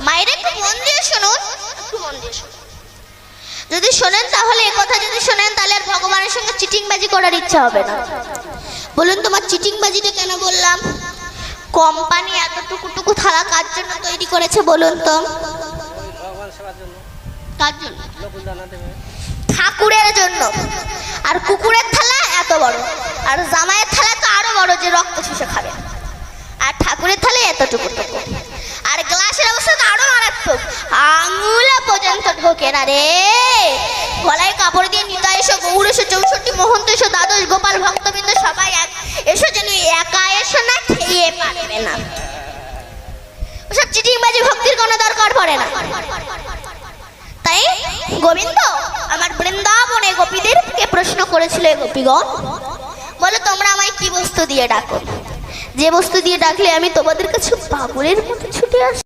মায়ের একটু মন দিয়ে শুনুন, একটু মন দিয়ে শুনুন। যদি শোনেন তাহলে এই কথা যদি শোনেন তাহলে আর ভগবানের সঙ্গে চিটিংবাজি করার ইচ্ছা হবে না। বলুন তোমার চিটিংবাজিটা কেন বললাম? কোম্পানি এতটুকু থালা কার জন্য তৈরি করেছে বলুন তো? কার জন্য? ঠাকুরের জন্য। আর কুকুরের থালা এত বড়, আর জামাইয়ের থালা তো আরো বড়, যে রক্ত শুষে খাবে। আর ঠাকুরের থালা এতটুকু, আর গ্লাসের অবস্থা তো আরো মারাত্মক, আঙুলে পর্যন্ত ঢোকে না রে। গলায় কাপড় দিয়ে নিতা এসো, গৌর এসো, 64 মহন্ত এসো, দ্বাদশ গোপাল ভক্তবৃন্দ সবাই এসো, যেন একা এসো না, খেয়ে পারবে না। ওসব চিটিংবাজি ভক্তির কোনো দরকার পড়ে না। তাই গোবিন্দ আমার বৃন্দাবনে গোপীদেরকে প্রশ্ন করেছিল, গোপীগণ বলো তোমরা আমায় কি বস্তু দিয়ে ডাকো? যে বস্তু দিয়ে ডাকলে আমি তোমাদের কাছে পাগলের মতো ছুটে আসি।